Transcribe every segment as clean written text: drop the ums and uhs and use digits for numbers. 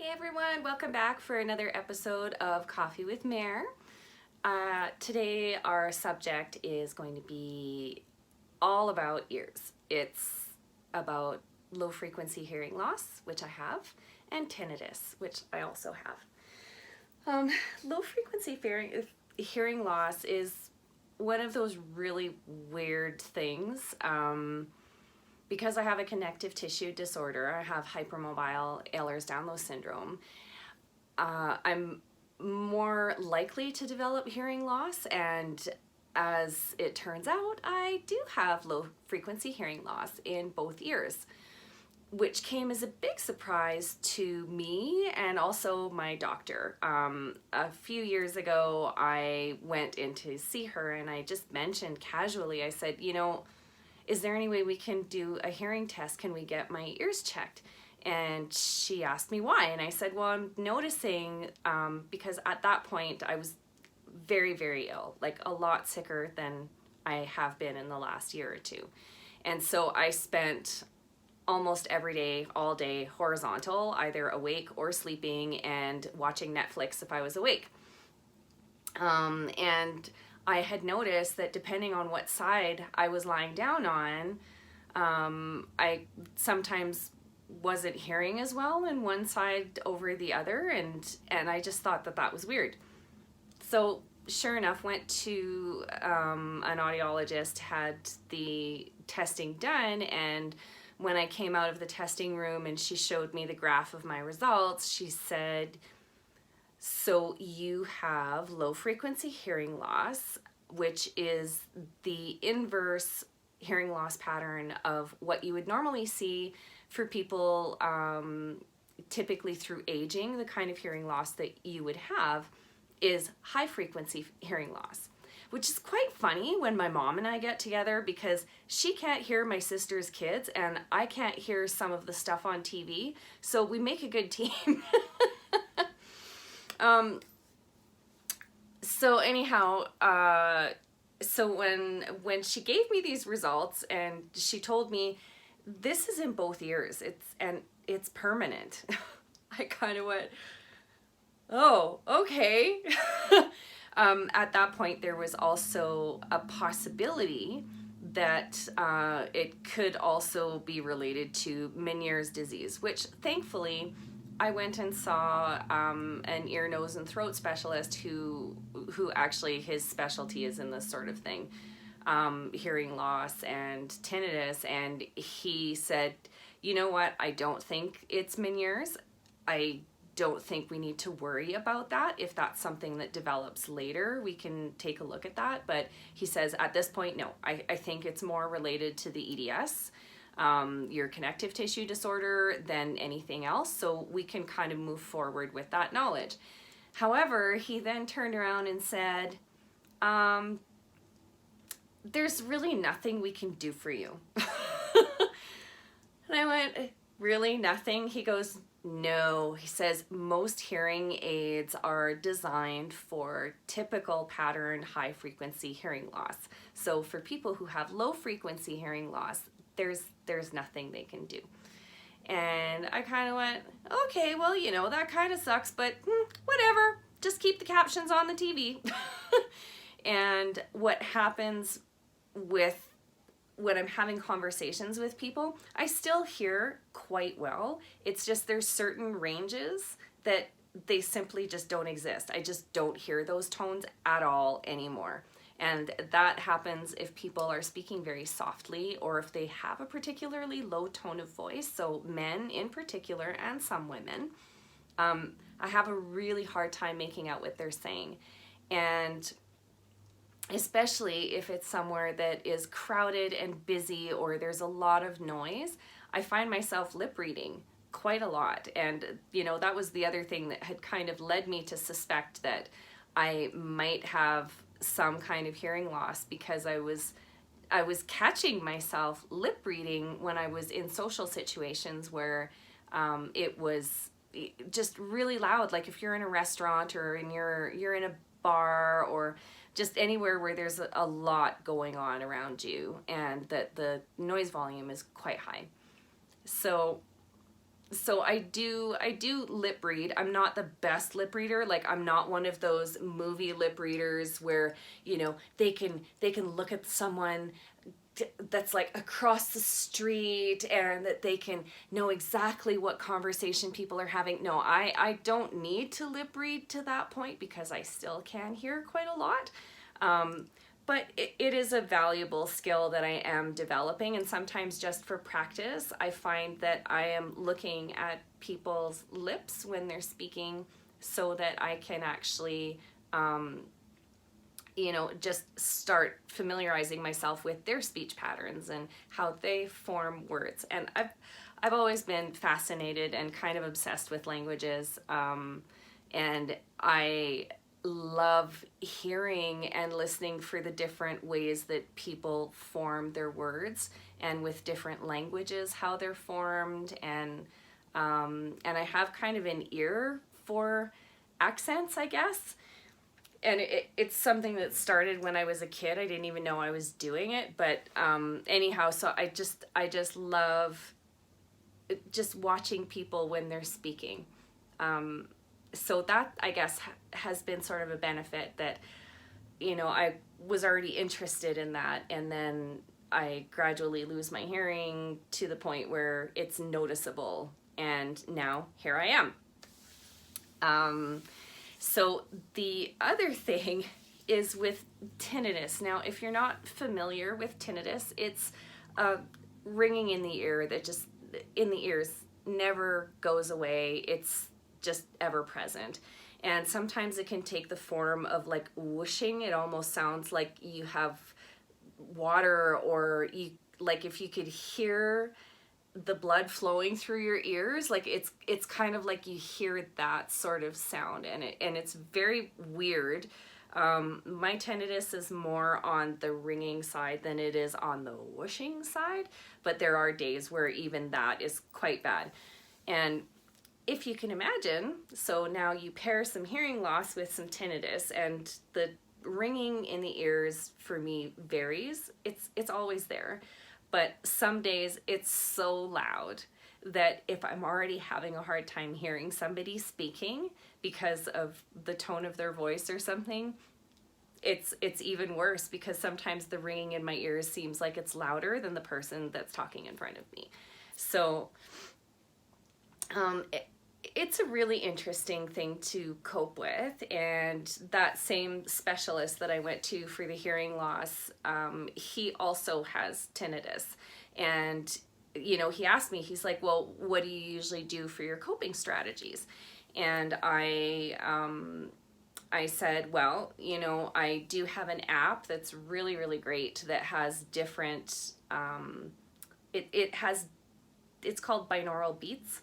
Hey everyone, welcome back for another episode of Coffee with Mare. Today our subject is going to be all about ears. It's about low frequency hearing loss, which I have, and tinnitus, which I also have. Low frequency hearing loss is one of those really weird things. Because I have a connective tissue disorder, I have hypermobile Ehlers-Danlos syndrome, I'm more likely to develop hearing loss, and as it turns out, I do have low frequency hearing loss in both ears, which came as a big surprise to me and also my doctor. A few years ago, I went in to see her and I just mentioned casually, I said, is there any way we can do a hearing test? Can we get my ears checked? And she asked me why. And I said, well, I'm noticing, because at that point I was very, very ill, like a lot sicker than I have been in the last year or two. And so I spent almost every day, all day, horizontal, either awake or sleeping, and watching Netflix if I was awake. And I had noticed that depending on what side I was lying down on, I sometimes wasn't hearing as well in one side over the other, and I just thought that was weird. So sure enough, went to an audiologist, had the testing done, and when I came out of the testing room and she showed me the graph of my results, she said, so you have low frequency hearing loss, which is the inverse hearing loss pattern of what you would normally see for people typically through aging. The kind of hearing loss that you would have is high frequency hearing loss, which is quite funny when my mom and I get together, because she can't hear my sister's kids and I can't hear some of the stuff on TV, so we make a good team. So anyhow, so when she gave me these results and she told me this is in both ears, it's permanent, I kind of went, oh, okay. At that point, there was also a possibility that it could also be related to Meniere's disease, which thankfully I went and saw an ear, nose, and throat specialist who actually his specialty is in this sort of thing, hearing loss and tinnitus, and he said, you know what, I don't think it's Meniere's. I don't think we need to worry about that. If that's something that develops later, we can take a look at that. But he says at this point, no, I think it's more related to the EDS, your connective tissue disorder, than anything else. So we can kind of move forward with that knowledge. However, he then turned around and said, there's really nothing we can do for you. And I went, really, nothing? He goes, no. He says most hearing aids are designed for typical pattern high frequency hearing loss. So for people who have low frequency hearing loss, there's nothing they can do. And I kind of went, okay, well, that kind of sucks, but whatever, just keep the captions on the TV. And what happens when I'm having conversations with people, I still hear quite well. It's just there's certain ranges that they simply just don't exist. I just don't hear those tones at all anymore. And that happens if people are speaking very softly, or if they have a particularly low tone of voice. So men in particular, and some women, I have a really hard time making out what they're saying. And especially if it's somewhere that is crowded and busy, or there's a lot of noise, I find myself lip reading quite a lot. And that was the other thing that had kind of led me to suspect that I might have some kind of hearing loss, because I was catching myself lip reading when I was in social situations where it was just really loud. Like if you're in a restaurant, or you're in a bar, or just anywhere where there's a lot going on around you and that the noise volume is quite high. So So I do lip read. I'm not the best lip reader. Like, I'm not one of those movie lip readers where, they can look at someone that's like across the street and that they can know exactly what conversation people are having. No, I don't need to lip read to that point because I still can hear quite a lot. But it is a valuable skill that I am developing, and sometimes just for practice, I find that I am looking at people's lips when they're speaking so that I can actually just start familiarizing myself with their speech patterns and how they form words. And I've always been fascinated and kind of obsessed with languages, and I love hearing and listening for the different ways that people form their words, and with different languages how they're formed, and I have kind of an ear for accents, I guess. And it's something that started when I was a kid. I didn't even know I was doing it, but anyhow, so I just love just watching people when they're speaking. So that, I guess, has been sort of a benefit that, I was already interested in that, and then I gradually lose my hearing to the point where it's noticeable, and now here I am. So the other thing is with tinnitus. Now, if you're not familiar with tinnitus, it's ringing in the ear that just, in the ears, never goes away. It's just ever present. And sometimes it can take the form of like whooshing. It almost sounds like you have water, or like if you could hear the blood flowing through your ears, like it's kind of like you hear that sort of sound, and it's very weird. My tinnitus is more on the ringing side than it is on the whooshing side, but there are days where even that is quite bad. And if you can imagine, so now you pair some hearing loss with some tinnitus, and the ringing in the ears for me varies. It's always there, but some days it's so loud that if I'm already having a hard time hearing somebody speaking because of the tone of their voice or something, it's even worse, because sometimes the ringing in my ears seems like it's louder than the person that's talking in front of me. So it's a really interesting thing to cope with. And that same specialist that I went to for the hearing loss, he also has tinnitus. And, he asked me, he's like, well, what do you usually do for your coping strategies? And I said, well, I do have an app that's really, really great that has different, it's called Binaural Beats.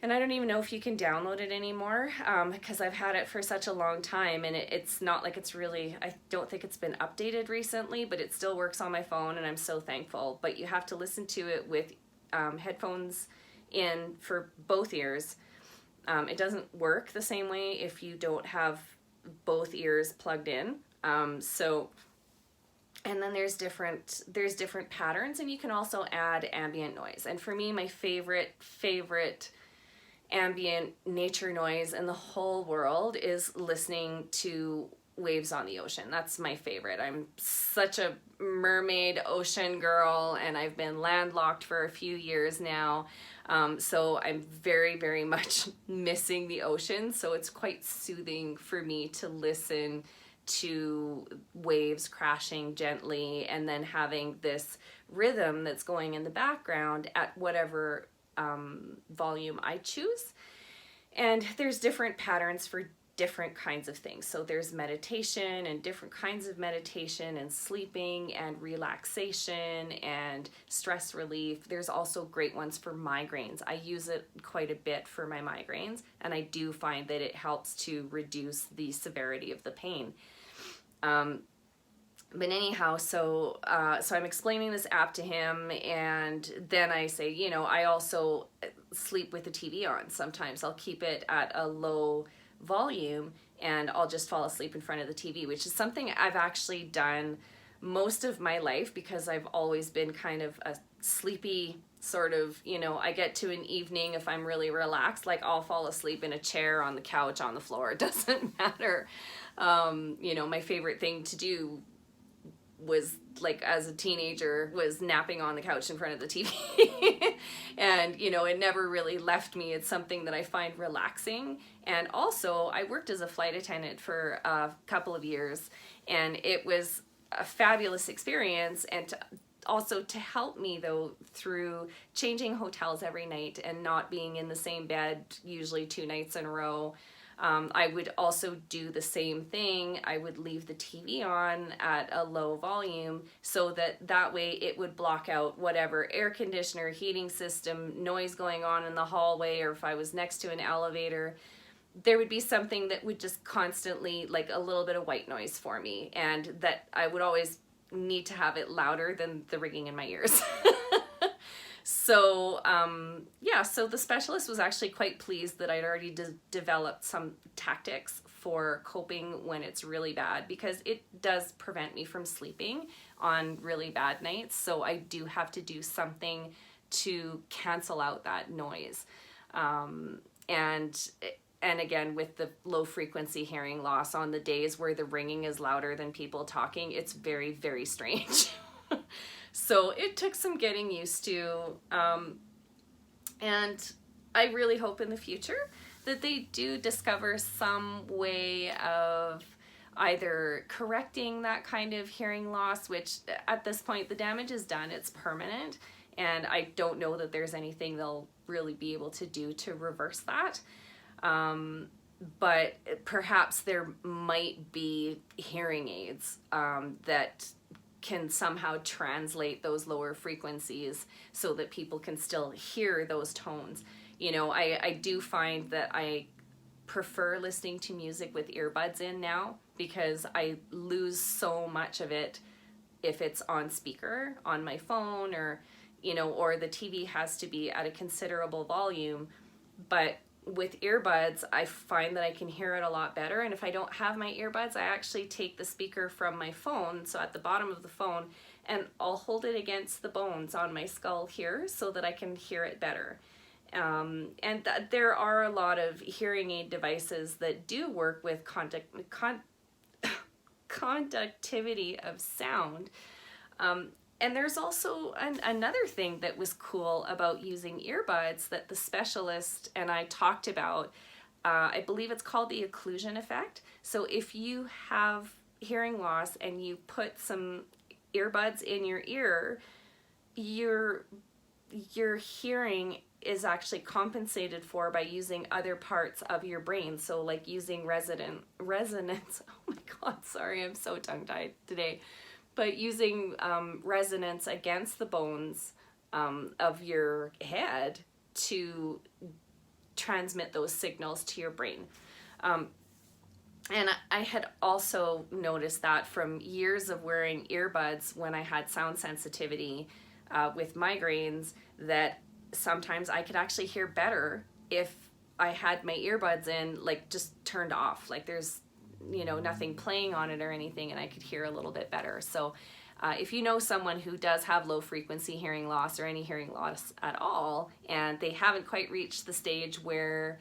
And I don't even know if you can download it anymore, because I've had it for such a long time, and it's not like it's really, I don't think it's been updated recently, but it still works on my phone, and I'm so thankful. But you have to listen to it with headphones in for both ears. It doesn't work the same way if you don't have both ears plugged in. And then there's different patterns, and you can also add ambient noise. And for me, my favorite ambient nature noise in the whole world is listening to waves on the ocean. That's my favorite. I'm such a mermaid ocean girl, and I've been landlocked for a few years now. So I'm very, very much missing the ocean. So it's quite soothing for me to listen to waves crashing gently, and then having this rhythm that's going in the background at whatever volume I choose. And there's different patterns for different kinds of things. So there's meditation and different kinds of meditation, and sleeping and relaxation and stress relief. There's also great ones for migraines. I use it quite a bit for my migraines, and I do find that it helps to reduce the severity of the pain. But anyhow, so I'm explaining this app to him, and then I say, I also sleep with the TV on. Sometimes I'll keep it at a low volume, and I'll just fall asleep in front of the TV, which is something I've actually done most of my life, because I've always been kind of a sleepy sort of, you know, I get to an evening, if I'm really relaxed, like I'll fall asleep in a chair, on the couch, on the floor, it doesn't matter. You know, my favorite thing to do was, like, as a teenager, was napping on the couch in front of the TV. And, you know, it never really left me. It's something that I find relaxing. And also, I worked as a flight attendant for a couple of years, and it was a fabulous experience. And also to help me, though, through changing hotels every night and not being in the same bed usually 2 nights in a row, I would also do the same thing. I would leave the TV on at a low volume so that way it would block out whatever air conditioner, heating system, noise going on in the hallway, or if I was next to an elevator, there would be something that would just constantly, like a little bit of white noise for me, and that I would always need to have it louder than the ringing in my ears. So, yeah, so the specialist was actually quite pleased that I'd already developed some tactics for coping when it's really bad, because it does prevent me from sleeping on really bad nights. So I do have to do something to cancel out that noise. And again, with the low frequency hearing loss, on the days where the ringing is louder than people talking, it's very, very strange. So it took some getting used to, and I really hope in the future that they do discover some way of either correcting that kind of hearing loss, which at this point the damage is done, it's permanent, and I don't know that there's anything they'll really be able to do to reverse that. But perhaps there might be hearing aids that can somehow translate those lower frequencies so that people can still hear those tones. You know, I do find that I prefer listening to music with earbuds in now, because I lose so much of it if it's on speaker on my phone, or, you know, or the TV has to be at a considerable volume. But with earbuds, I find that I can hear it a lot better. And if I don't have my earbuds, I actually take the speaker from my phone, so at the bottom of the phone, and I'll hold it against the bones on my skull here so that I can hear it better. And there are a lot of hearing aid devices that do work with conductivity of sound. And there's also another thing that was cool about using earbuds that the specialist and I talked about. I believe it's called the occlusion effect. So if you have hearing loss and you put some earbuds in your ear, your hearing is actually compensated for by using other parts of your brain. So like using resonance. Oh my God, sorry, I'm so tongue-tied today. But using resonance against the bones of your head to transmit those signals to your brain. And I had also noticed that from years of wearing earbuds when I had sound sensitivity with migraines, that sometimes I could actually hear better if I had my earbuds in, like, just turned off. Like, there's, you know, nothing playing on it or anything, and I could hear a little bit better. So if you know someone who does have low frequency hearing loss or any hearing loss at all, and they haven't quite reached the stage where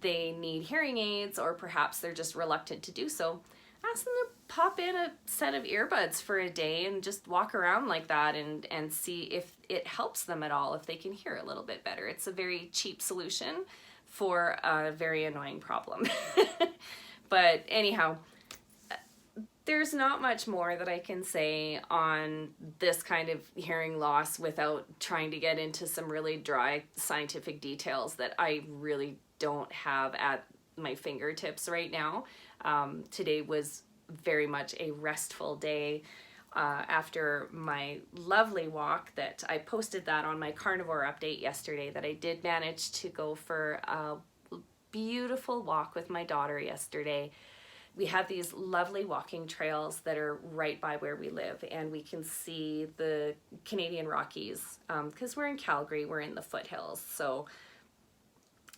they need hearing aids, or perhaps they're just reluctant to do so, ask them to pop in a set of earbuds for a day and just walk around like that and see if it helps them at all, if they can hear a little bit better. It's a very cheap solution for a very annoying problem. But anyhow, there's not much more that I can say on this kind of hearing loss without trying to get into some really dry scientific details that I really don't have at my fingertips right now. Today was very much a restful day after my lovely walk that I posted that on my carnivore update yesterday, that I did manage to go for a beautiful walk with my daughter yesterday. We have these lovely walking trails that are right by where we live, and we can see the Canadian Rockies because we're in Calgary, we're in the foothills. So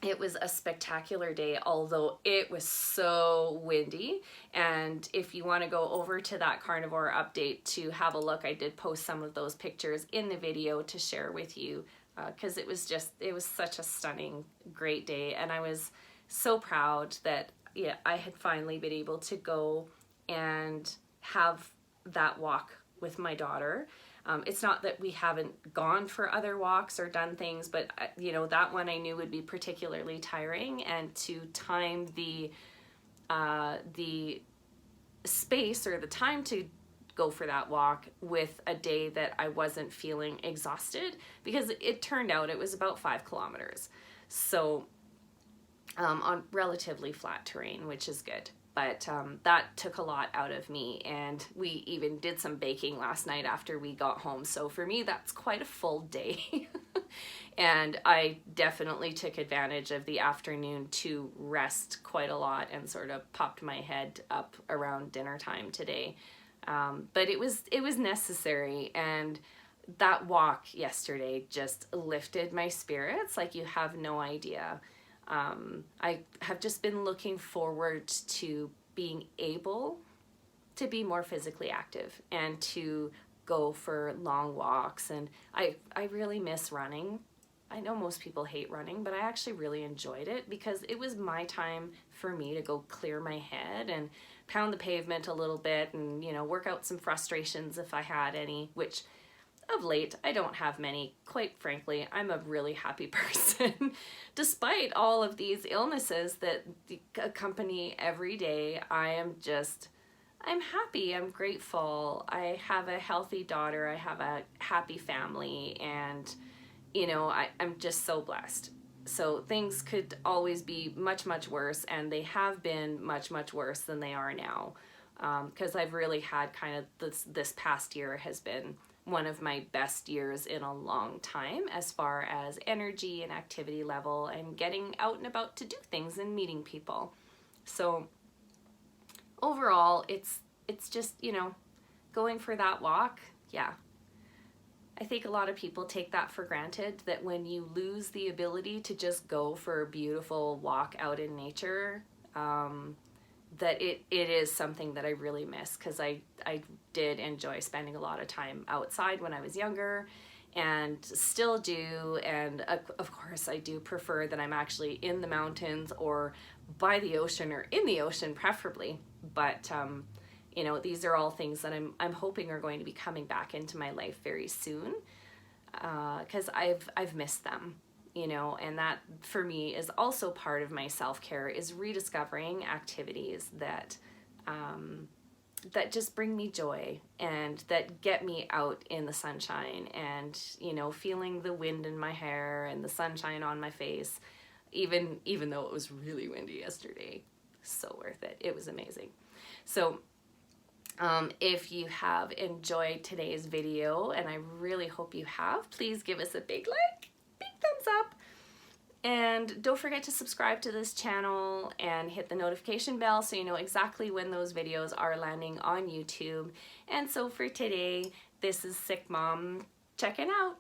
it was a spectacular day, although it was so windy. And if you want to go over to that carnivore update to have a look, I did post some of those pictures in the video to share with you, because it was such a stunning, great day. And I was so proud that, yeah, I had finally been able to go and have that walk with my daughter. It's not that we haven't gone for other walks or done things, but you know, that one I knew would be particularly tiring, and to time the space or the time to go for that walk with a day that I wasn't feeling exhausted, because it turned out it was about 5 kilometers. So on relatively flat terrain, which is good. But that took a lot out of me, and we even did some baking last night after we got home. So for me, that's quite a full day. And I definitely took advantage of the afternoon to rest quite a lot and sort of popped my head up around dinner time today. But it was necessary, and that walk yesterday just lifted my spirits like you have no idea. I have just been looking forward to being able to be more physically active and to go for long walks. And I really miss running. I know most people hate running, but I actually really enjoyed it because it was my time for me to go clear my head and pound the pavement a little bit and, you know, work out some frustrations if I had any, which of late, I don't have many. Quite frankly, I'm a really happy person. Despite all of these illnesses that accompany every day, I'm happy, I'm grateful. I have a healthy daughter, I have a happy family, and, you know, I'm just so blessed. So things could always be much, much worse, and they have been much, much worse than they are now. Because I've really had kind of this past year has been one of my best years in a long time as far as energy and activity level and getting out and about to do things and meeting people. So overall, it's just, you know, going for that walk. Yeah. I think a lot of people take that for granted, that when you lose the ability to just go for a beautiful walk out in nature, that it is something that I really miss, because I did enjoy spending a lot of time outside when I was younger, and still do. And of course I do prefer that I'm actually in the mountains or by the ocean, or in the ocean preferably. But you know, these are all things that I'm hoping are going to be coming back into my life very soon, because I've missed them. You know, and that for me is also part of my self-care, is rediscovering activities that that just bring me joy and that get me out in the sunshine, and, you know, feeling the wind in my hair and the sunshine on my face, even though it was really windy yesterday. So worth it. It was amazing. So if you have enjoyed today's video, and I really hope you have, please give us a big like, thumbs up, and don't forget to subscribe to this channel and hit the notification bell so you know exactly when those videos are landing on YouTube. And so for today, this is SickMom checking out.